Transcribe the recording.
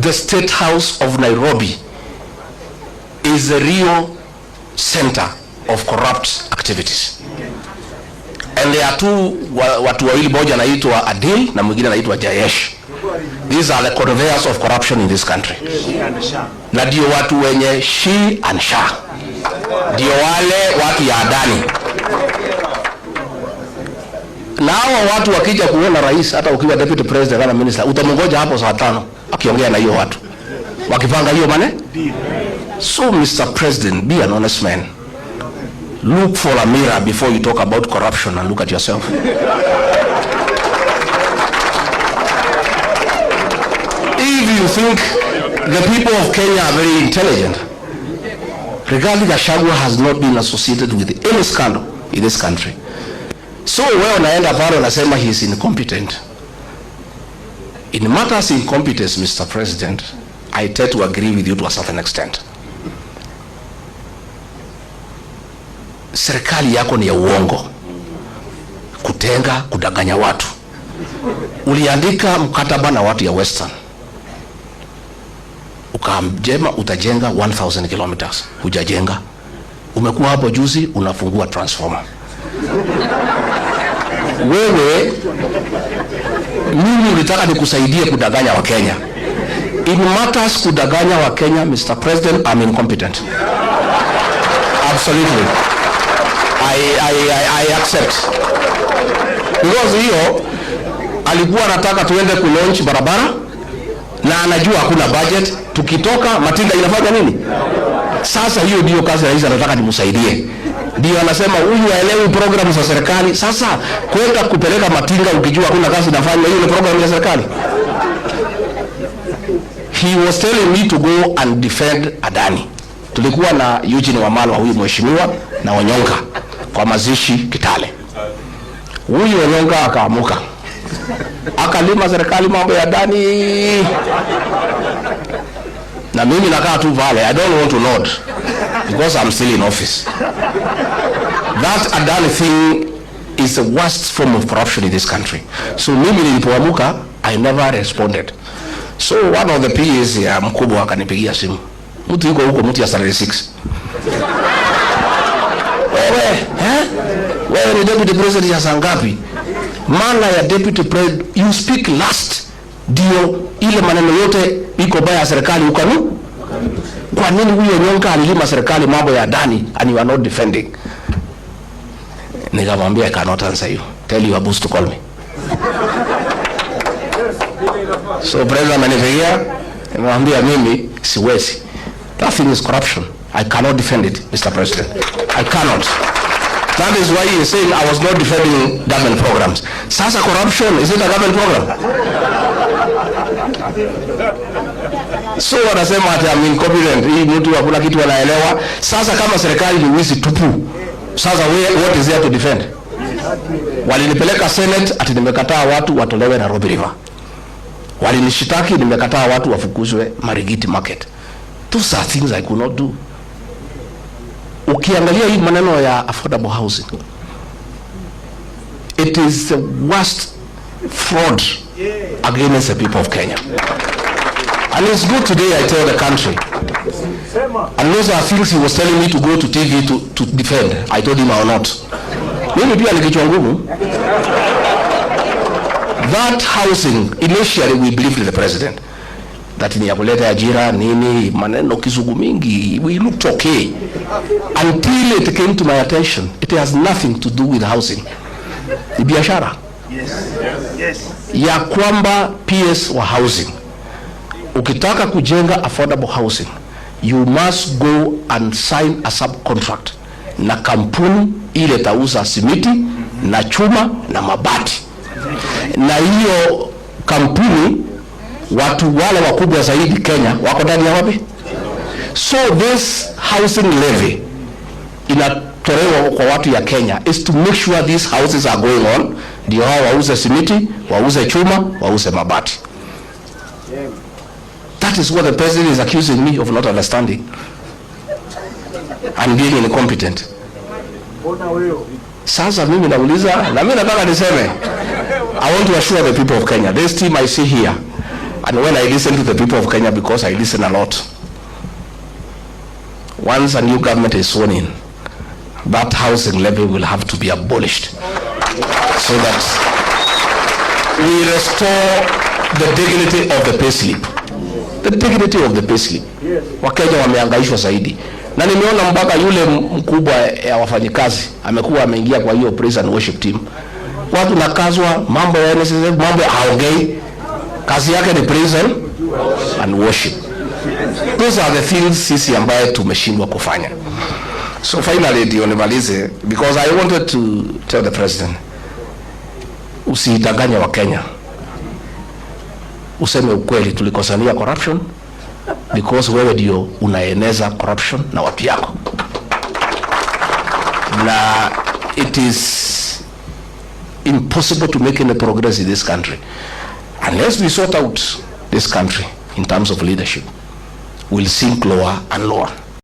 the State House of Nairobi is the real center of corrupt activities. And there are two watu wawili, moja anaitwa Adil na mwingine anaitwa Jayesh. These are the conveyors of corruption in this country. Na ndio watu wenye she and sha. Ndio wale watu ya Adani. Na hao watu wakija kuona rais, hata ukiwa deputy president na minister, utamongoja hapo saa 5 akiongea na hiyo watu. Wakipanga hiyo mane? So Mr. President, be an honest man. Look for a mirror before you talk about corruption and look at yourself. If you think the people of Kenya are very intelligent, Rigathi Gachagua has not been associated with any scandal in this country. So wewe unaenda pale unasema he is incompetent. In matters incompetence, Mr. President, I tend to agree with you to a certain extent. Serikali yako ni ya uongo, kutenga, kudanganya watu. Uliandika mkataba na watu ya Western, ukamjema utajenga 1000 kilometers, hujajenga. Umekuwa hapo juzi unafungua transformer. Wewe mimi ulitaka nikusaidie kudanganya wa Kenya. In matters kudanganya wa Kenya, Mr. President, I'm incompetent. Absolutely. I accept. Because hiyo alikuwa anataka tuende ku-launch barabara na anajua hakuna budget, tukitoka matinga inafanya nini? Sasa hiyo ndio kazi rais anataka nimsaidie. Ndio anasema huyu haelewi programu za serikali. Sasa kwenda kupeleka matinga ukijua hakuna kazi inafanya, hiyo ni programu ya serikali. He was telling me to go and defend Adani. Tulikuwa na Eugene Wamalwa, huyu mheshimiwa, na Onyonga kwa mazishi Kitale. Huyu Onyonga akaamuka, akalima serikali mambo ya Adani, na mimi nakaa tu vale. I don't want to nod because I'm still in office. That Adani thing is the worst form of corruption in this country. So mimi nilipoamuka, I never responded. So one of the PAs ya mkubwa akanipigia simu. Mtu yuko huko, mtu ya 36. Wewe ni deputy president ya sangapi? Maana ya deputy president, you speak last. Dio ile maneno yote iko baya serikali ukanu. Kwa nini huyo Nyonga alilima serikali mambo ya Adani and you are not defending? Nikamwambia I cannot answer you. Tell your boss to call me. So president amenipigia, nimwambia mimi siwezi. That thing is corruption. I cannot defend it, Mr. President. I cannot. That is why he is saying I was not defending government programs. Sasa corruption, is it a government program? So wanasema ati I'm incompetent. Hii mtu hakuna kitu anaelewa. Sasa kama serikali ni wizi tupu, sasa what is there to defend? Walinipeleka Senate ati nimekataa watu watolewe Nairobi River. Walinishitaki nimekataa watu wafukuzwe Marigiti Market. Those are things I could not do. Ukiangalia hii maneno ya affordable housing, it is the worst fraud against the people of Kenya. And it's good today I tell the country. And those are things he was telling me to go to TV to defend. I told him I will not. Mimi pia ni kichwa ngumu. That housing, initially we believed in the president that ni ya kuleta ajira nini, maneno kizungu mingi, we looked okay until it came to my attention. It has nothing to do with housing. Ni biashara. Yes. Ya kwamba PS wa housing, ukitaka kujenga affordable housing, you must go and sign a subcontract na kampuni ile tauza simiti na chuma na mabati, na hiyo kampuni watu wale wakubwa zaidi Kenya wako ndani ya wapi? So this housing levy inatolewa kwa watu ya Kenya is to make sure these houses are going on, ndio hao wauze simiti, wauze chuma, wauze mabati. That is what the president is accusing me of not understanding and being incompetent. Sasa mimi nauliza, na mimi nataka niseme, I want to assure the people of Kenya, this team I see here, And when I listen to the people of Kenya, because I listen a lot, once a new government is sworn in, that housing levy will have to be abolished so that we restore the dignity of the payslip. The dignity of the payslip. Wakenya wamehangaishwa zaidi. Na nimeona mpaka yule mkubwa ya wafanyikazi amekuwa ameingia kwa hiyo praise and worship team. Watu nakazwa mambo ya NSSF, mambo haongei. Kazi yake ni praise and worship. Those are the things sisi ambaye tumeshindwa kufanya. So finally ndio nimalize, because I wanted to tell the president, usidanganye wa Kenya. Useme ukweli, tulikosania corruption, because wewe ndio unaeneza corruption na watu yako. Na it is impossible to make any progress in this country unless we sort out this country in terms of leadership. We'll sink lower and lower.